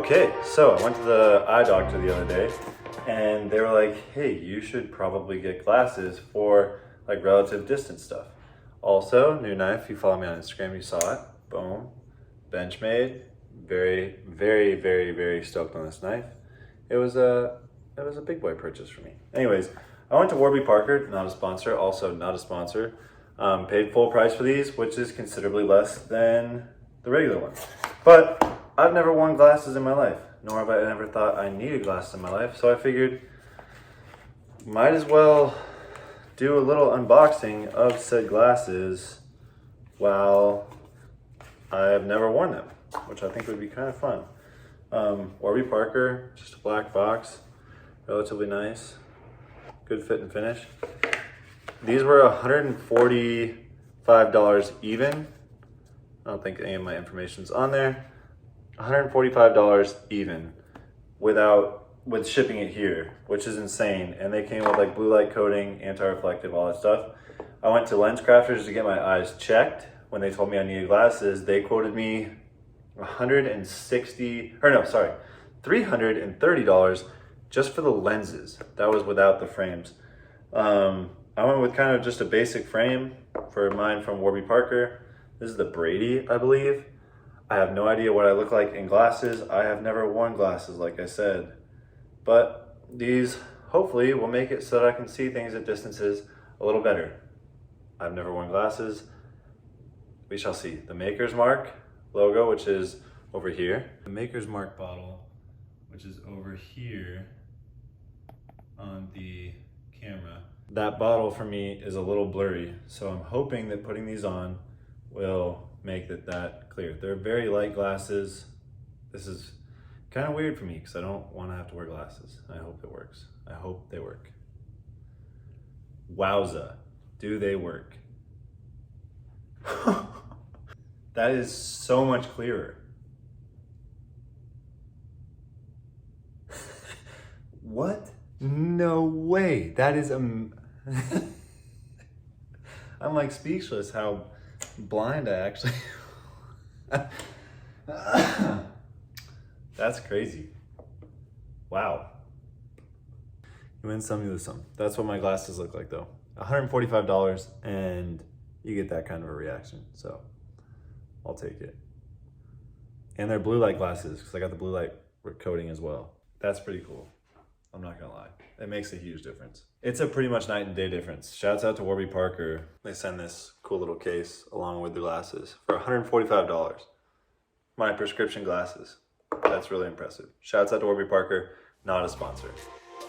Okay, so I went to the eye doctor the other day and they were like, hey, you should probably get glasses for like relative distance stuff. Also, new knife, you follow me on Instagram, you saw it, boom, Benchmade. Very, very, very, very stoked on this knife. It was a big boy purchase for me. Anyways, I went to Warby Parker, not a sponsor, also not a sponsor. Paid full price for these, which is considerably less than the regular ones. But I've never worn glasses in my life, nor have I ever thought I needed glasses in my life. So I figured, might as well do a little unboxing of said glasses while I have never worn them, which I think would be kind of fun. Warby Parker, just a black box, relatively nice, good fit and finish. These were $145 even. I don't think any of my information's on there. $145 even with shipping it here, which is insane. And they came with like blue light coating, anti-reflective, all that stuff. I went to Lens Crafters to get my eyes checked. When they told me I needed glasses, they quoted me $330 just for the lenses. That was without the frames. I went with kind of just a basic frame for mine from Warby Parker. This is the Brady, I believe. I have no idea what I look like in glasses. I have never worn glasses, like I said. But these hopefully will make it so that I can see things at distances a little better. I've never worn glasses. We shall see. The Maker's Mark logo, which is over here. The Maker's Mark bottle, which is over here on the camera. That bottle for me is a little blurry, so I'm hoping that putting these on will make that clear. They're very light glasses. This is kind of weird for me because I don't want to have to wear glasses. I hope it works. I hope they work. Wowza, do they work? That is so much clearer. What? No way. That is I'm like speechless how blind I actually That's crazy. Wow. You win some, you lose some. That's what my glasses look like though. $145 and you get that kind of a reaction. So I'll take it. And they're blue light glasses because I got the blue light coating as well. That's pretty cool. I'm not gonna lie. It makes a huge difference. It's a pretty much night and day difference. Shouts out to Warby Parker. They send this cool little case along with the glasses for $145. My prescription glasses. That's really impressive. Shouts out to Warby Parker, not a sponsor.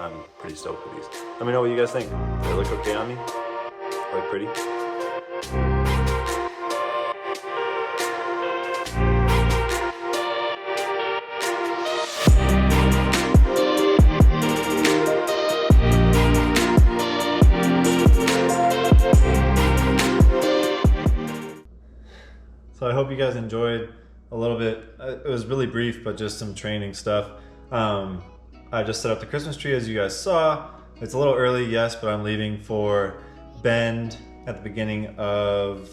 I'm pretty stoked with these. Let me know what you guys think. Do they look okay on me? Look pretty? So I hope you guys enjoyed a little bit. It was really brief, but just some training stuff. I just set up the Christmas tree as you guys saw. It's a little early, yes, but I'm leaving for Bend at the beginning of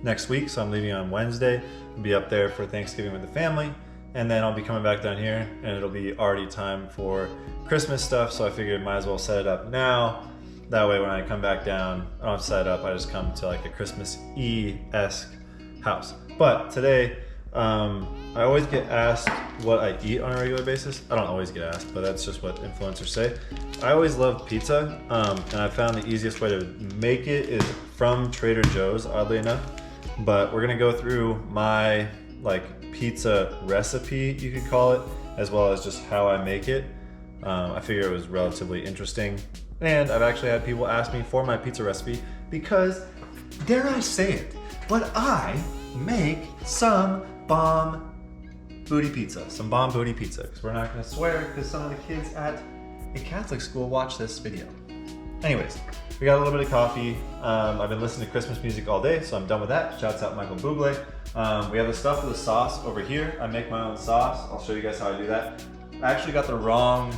next week. So I'm leaving on Wednesday. I'll be up there for Thanksgiving with the family. And then I'll be coming back down here and it'll be already time for Christmas stuff. So I figured might as well set it up now. That way when I come back down, I don't set it up, I just come to like a Christmas-y-esque house. But today, I always get asked what I eat on a regular basis. I don't always get asked, but that's just what influencers say. I always love pizza, and I found the easiest way to make it is from Trader Joe's, oddly enough. But we're gonna go through my like pizza recipe, you could call it, as well as just how I make it. I figure it was relatively interesting. And I've actually had people ask me for my pizza recipe because, dare I say it, but I make some bomb booty pizza. Because we're not gonna swear because some of the kids at a Catholic school watch this video. Anyways, we got a little bit of coffee. I've been listening to Christmas music all day, so I'm done with that. Shouts out Michael Bublé. We have the stuff for the sauce over here. I make my own sauce. I'll show you guys how I do that. I actually got the wrong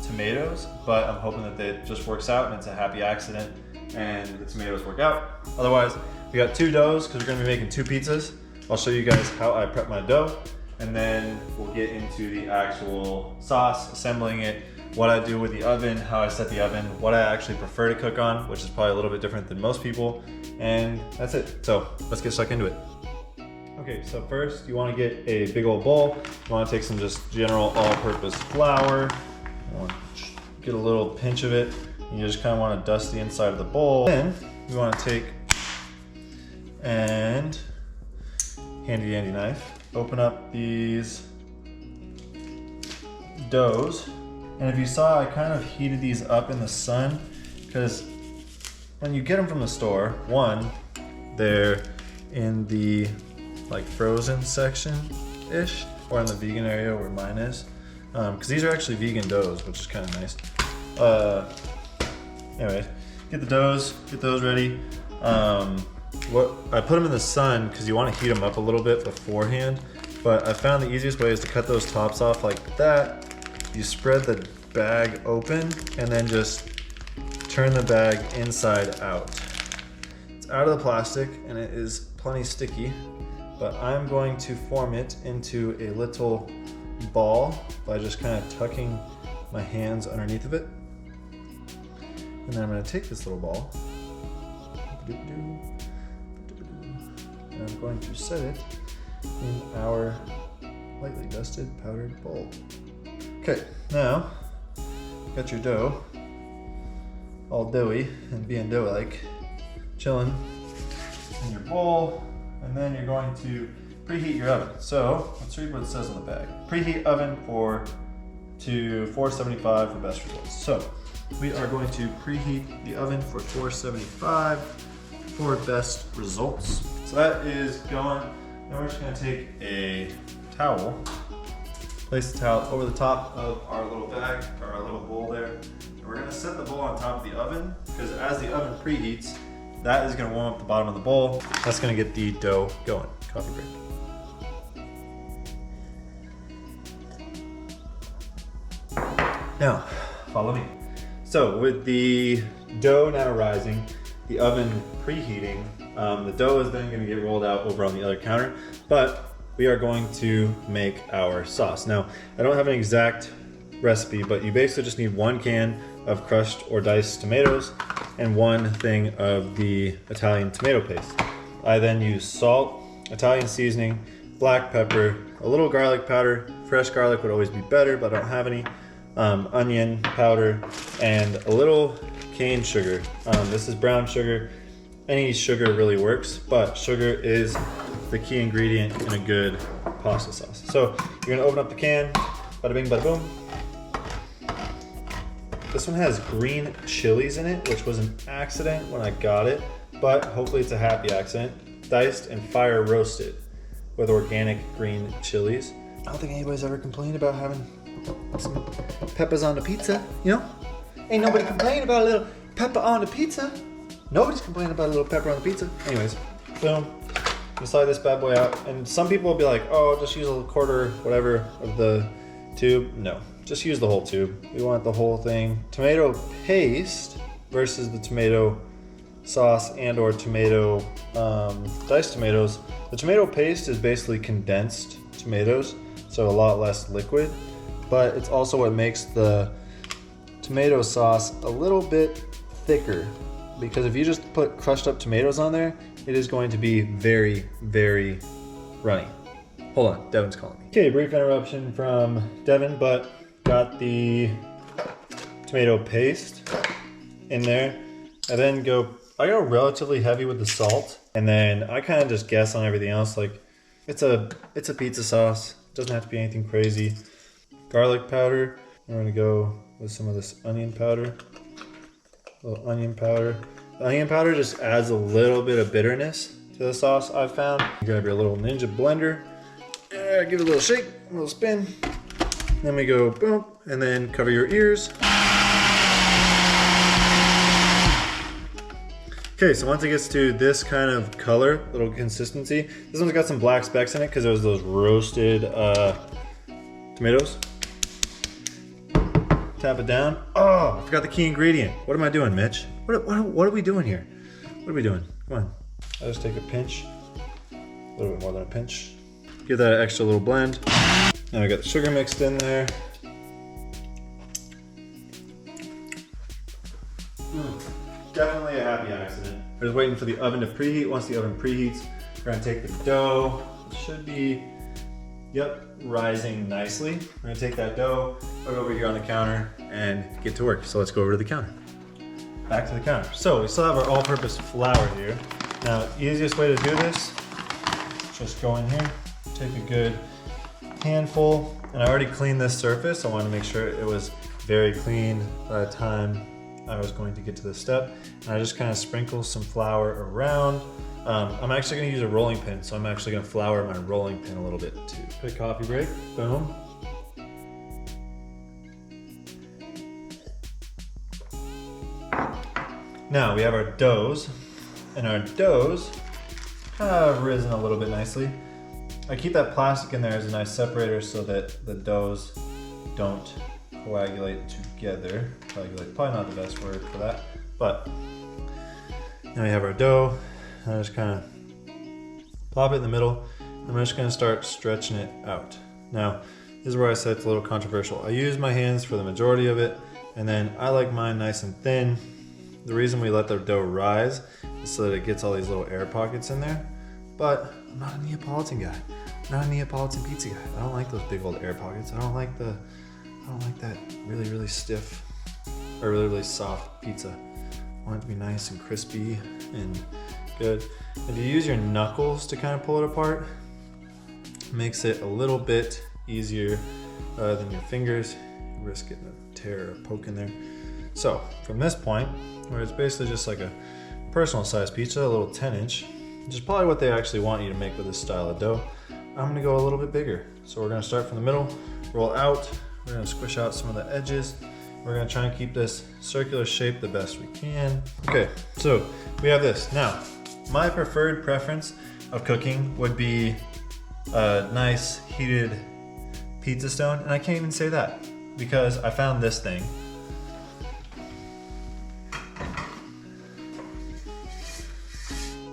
tomatoes, but I'm hoping that it just works out and it's a happy accident and the tomatoes work out. Otherwise, we got two doughs because we're gonna be making two pizzas. I'll show you guys how I prep my dough. and then we'll get into the actual sauce, assembling it, what I do with the oven, how I set the oven, what I actually prefer to cook on, which is probably a little bit different than most people, and that's it. So let's get stuck into it. Okay, so first you want to get a big old bowl. You want to take some just general all-purpose flour. You want to get a little pinch of it. You just kind of want to dust the inside of the bowl. Then you want to take and handy dandy knife, open up these doughs. And if you saw, I kind of heated these up in the sun because when you get them from the store, one, they're in the like frozen section-ish, or in the vegan area where mine is. Because these are actually vegan doughs, which is kind of nice. Anyways, get the doughs, get those ready. What I put them in the sun because you want to heat them up a little bit beforehand. But I found the easiest way is to cut those tops off like that. You spread the bag open and then just turn the bag inside out. It's out of the plastic and it is plenty sticky, but I'm going to form it into a little ball by just kind of tucking my hands underneath of it. And then I'm going to take this little ball and I'm going to set it in our lightly dusted powdered bowl. Okay, now got your dough all doughy and being dough-like, chilling in your bowl, and then you're going to preheat your oven. So let's read what it says on the bag. Preheat oven to 475 for best results. So we are going to preheat the oven for 475 for best results. So that is going. Now we're just going to take a towel, place the towel over the top of our little bag, or our little bowl there. And we're going to set the bowl on top of the oven because as the oven preheats, that is going to warm up the bottom of the bowl. That's going to get the dough going. Coffee break. Now, follow me. So with the dough now rising, the oven preheating, the dough is then going to get rolled out over on the other counter, but we are going to make our sauce. Now, I don't have an exact recipe, but you basically just need 1 can of crushed or diced tomatoes and 1 thing of the Italian tomato paste. I then use salt, Italian seasoning, black pepper, a little garlic powder. Fresh garlic would always be better, but I don't have any. Onion powder, and a little cane sugar. This is brown sugar. Any sugar really works, but sugar is the key ingredient in a good pasta sauce. So you're gonna open up the can, bada bing, bada boom. This one has green chilies in it, which was an accident when I got it, but hopefully it's a happy accident. Diced and fire roasted with organic green chilies. I don't think anybody's ever complained about having some peppers on the pizza, you know? Ain't nobody complaining about a little pepper on the pizza. Nobody's complaining about a little pepper on the pizza. Anyways, boom. You slide this bad boy out, and some people will be like, oh, just use a quarter, whatever, of the tube. No, just use the whole tube. We want the whole thing. Tomato paste versus the tomato sauce and or tomato, diced tomatoes. The tomato paste is basically condensed tomatoes, so a lot less liquid. But it's also what makes the tomato sauce a little bit thicker, because if you just put crushed up tomatoes on there, it is going to be very, very runny. Hold on, Devin's calling me. Okay, brief interruption from Devin, but got the tomato paste in there. I go relatively heavy with the salt, and then I kind of just guess on everything else. Like it's a pizza sauce. It doesn't have to be anything crazy. Garlic powder. We're gonna go with some of this onion powder. A little onion powder. The onion powder just adds a little bit of bitterness to the sauce, I've found. You grab your little Ninja blender. Give it a little shake, a little spin. Then we go boom, and then cover your ears. Okay, so once it gets to this kind of color, little consistency, this one's got some black specks in it because it was those roasted tomatoes. Tap it down. Oh, I forgot the key ingredient. What am I doing, Mitch? What are we doing here? What are we doing? Come on. I just take a pinch, a little bit more than a pinch. Give that an extra little blend. Now I got the sugar mixed in there. Definitely a happy accident. We're just waiting for the oven to preheat. Once the oven preheats, we're gonna take the dough. It should be, yep, rising nicely. We're gonna take that dough, put it over here on the counter, and get to work. So let's go over to the counter. Back to the counter. So we still have our all-purpose flour here. Now, easiest way to do this, just go in here, take a good handful, and I already cleaned this surface. I wanted to make sure it was very clean by the time I was going to get to this step. And I just kind of sprinkle some flour around. I'm actually going to use a rolling pin, so I'm actually going to flour my rolling pin a little bit too. Quick coffee break, boom. Now we have our doughs, and our doughs have risen a little bit nicely. I keep that plastic in there as a nice separator so that the doughs don't coagulate together. Coagulate, probably not the best word for that, but now we have our dough. I just kind of plop it in the middle. I'm just going to start stretching it out. Now, this is where I said it's a little controversial. I use my hands for the majority of it, and then I like mine nice and thin. The reason we let the dough rise is so that it gets all these little air pockets in there. But I'm not a Neapolitan guy. I'm not a Neapolitan pizza guy. I don't like those big old air pockets. I don't like that really, really stiff or really, really soft pizza. I want it to be nice and crispy and good. If you use your knuckles to kind of pull it apart, it makes it a little bit easier than your fingers. You risk getting a tear or a poke in there. So from this point, where it's basically just like a personal size pizza, a little 10-inch, which is probably what they actually want you to make with this style of dough, I'm gonna go a little bit bigger. So we're gonna start from the middle, roll out, we're gonna squish out some of the edges. We're gonna try and keep this circular shape the best we can. Okay, so we have this. Now, my preferred preference of cooking would be a nice heated pizza stone, and I can't even say that because I found this thing.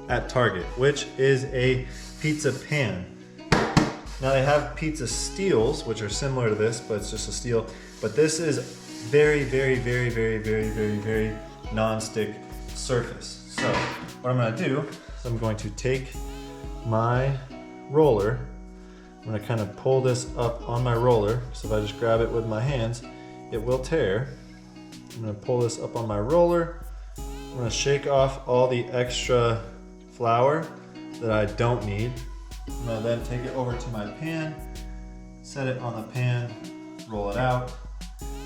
At Target, which is a pizza pan. Now they have pizza steels, which are similar to this, but it's just a steel. But this is very, very, very, very, very, very, very non-stick surface. So what I'm gonna do is I'm going to take my roller. I'm gonna kind of pull this up on my roller. So if I just grab it with my hands, it will tear. I'm gonna pull this up on my roller. I'm gonna shake off all the extra flour that I don't need. I'm gonna then take it over to my pan, set it on the pan, roll it out.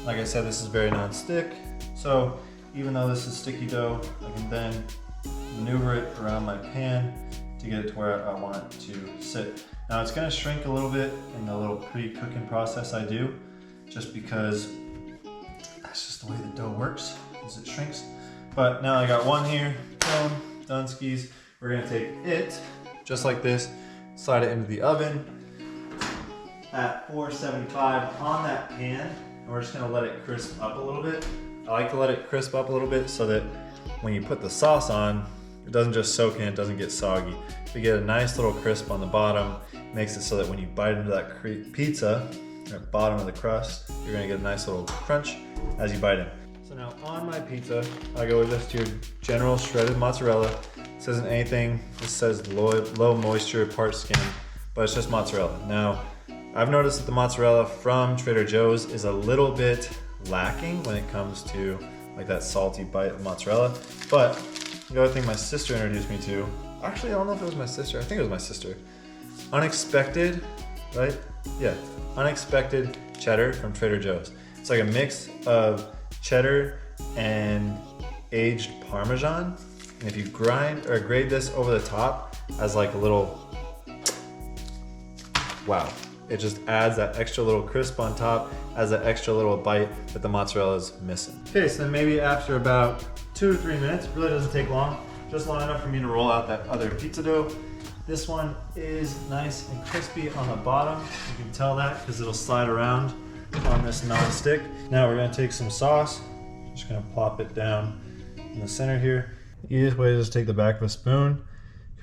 Like I said, this is very non-stick, so even though this is sticky dough, I can then maneuver it around my pan to get it to where I want it to sit. Now it's gonna shrink a little bit in the little pre-cooking process I do, just because that's just the way the dough works, is it shrinks. But now I got one here, boom, done skis. We're gonna take it, just like this, slide it into the oven at 475 on that pan, and we're just gonna let it crisp up a little bit. I like to let it crisp up a little bit so that when you put the sauce on, it doesn't just soak in, it doesn't get soggy. We get a nice little crisp on the bottom, makes it so that when you bite into that pizza, at the bottom of the crust, you're gonna get a nice little crunch as you bite in. So now on my pizza, I go with just your general shredded mozzarella. This isn't anything, this says low moisture, part skin, but it's just mozzarella. Now, I've noticed that the mozzarella from Trader Joe's is a little bit lacking when it comes to like that salty bite of mozzarella. But the other thing my sister introduced me to, actually I don't know if it was my sister, I think it was my sister. Unexpected, right? Yeah, unexpected cheddar from Trader Joe's. It's like a mix of cheddar and aged Parmesan. And if you grind or grate this over the top as like a little, wow. It just adds that extra little crisp on top, adds that extra little bite that the mozzarella is missing. Okay, so then maybe after about 2 to 3 minutes, really doesn't take long, just long enough for me to roll out that other pizza dough. This one is nice and crispy on the bottom. You can tell that because it'll slide around on this non-stick. Now we're gonna take some sauce, just gonna plop it down in the center here. The easiest way is just take the back of a spoon,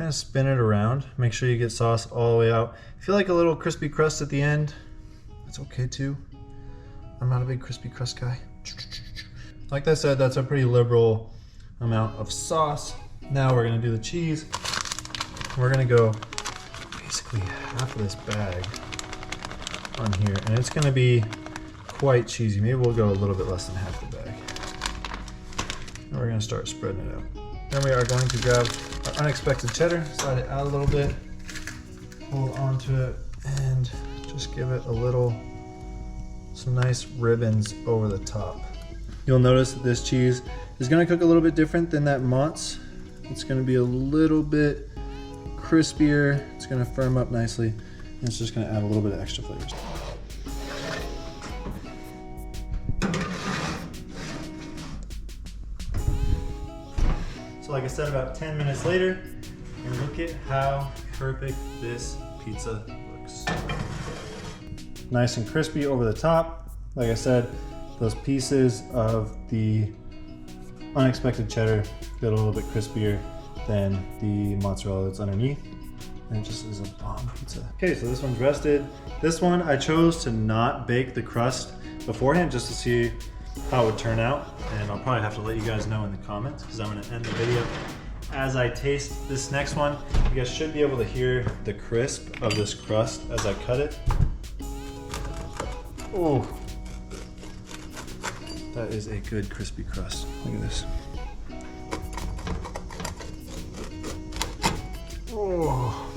kind of spin it around. Make sure you get sauce all the way out. If you like a little crispy crust at the end, that's okay too. I'm not a big crispy crust guy. Like I said, that's a pretty liberal amount of sauce. Now we're gonna do the cheese. We're gonna go basically half of this bag on here, and it's gonna be quite cheesy. Maybe we'll go a little bit less than half the bag. And we're gonna start spreading it out. Then we are going to grab our unexpected cheddar, slide it out a little bit, hold onto it, and just give it some nice ribbons over the top. You'll notice that this cheese is gonna cook a little bit different than that Mott's. It's gonna be a little bit crispier. It's gonna firm up nicely, and it's just gonna add a little bit of extra flavors. So like I said, about 10 minutes later, and look at how perfect this pizza looks. Nice and crispy over the top. Like I said, those pieces of the unexpected cheddar get a little bit crispier than the mozzarella that's underneath. And it just is a bomb pizza. Okay, so this one's rested. This one, I chose to not bake the crust beforehand just to see how it would turn out. And I'll probably have to let you guys know in the comments because I'm gonna end the video as I taste this next one. You guys should be able to hear the crisp of this crust as I cut it. Oh, that is a good crispy crust. Look at this. Oh.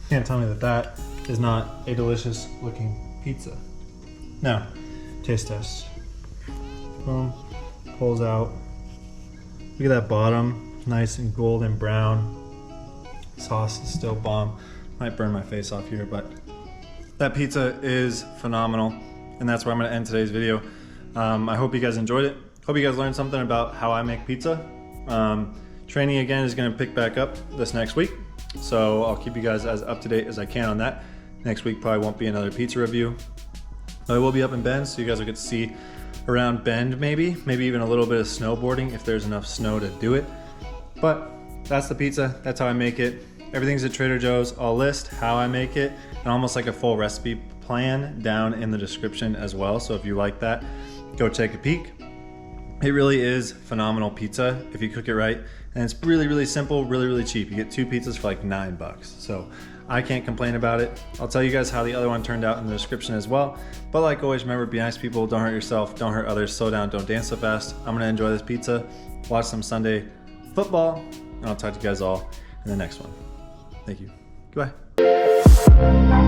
Can't tell me that that is not a delicious looking pizza. Now, taste test. Boom, pulls out. Look at that bottom, nice and golden brown. Sauce is still bomb. Might burn my face off here, but that pizza is phenomenal. And that's where I'm gonna end today's video. I hope you guys enjoyed it. Hope you guys learned something about how I make pizza. Training again is gonna pick back up this next week. So I'll keep you guys as up to date as I can on that. Next week probably won't be another pizza review. But I will be up in Bend, so you guys will get to see around Bend maybe even a little bit of snowboarding if there's enough snow to do it. But that's the pizza, that's how I make it. Everything's at Trader Joe's. I'll list how I make it and almost like a full recipe plan down in the description as well. So if you like that, go take a peek. It really is phenomenal pizza if you cook it right. And it's really, really simple, really, really cheap. You get 2 pizzas for like $9. So I can't complain about it. I'll tell you guys how the other one turned out in the description as well. But like always, remember, be nice people, don't hurt yourself, don't hurt others, slow down, don't dance so fast. I'm gonna enjoy this pizza, watch some Sunday football, and I'll talk to you guys all in the next one. Thank you. Goodbye.